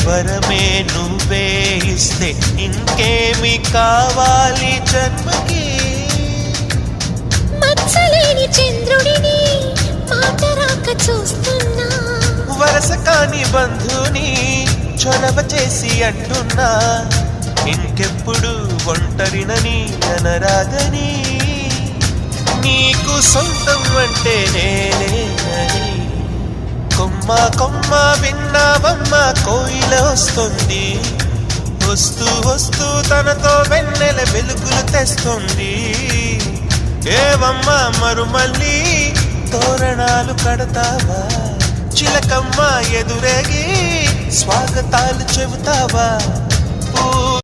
వరమే నువ్వే ఇస్తే ఇంకేమి కావాలి జన్మకి. మచ్చలేని చంద్రుడిని మాట రాక చూస్తున్నా, వరస కాని బంధుని చొరవ చేసి అంటున్నా, ఇంకెప్పుడు ఒంటరినని అనరాదని. నీకు సొంతం అంటే నేనేనని. కొమ్మ కొమ్మ విన్నావమ్మ కోయిల వస్తుంది, వస్తూ వస్తూ తనతో వెన్నెల వెలుగులు తెస్తుంది. ఏవమ్మ మరుమల్లి తోరణాలు కడతావా, చిలకమ్మ ఎదురేగి స్వాగతాలు చెబుతావా.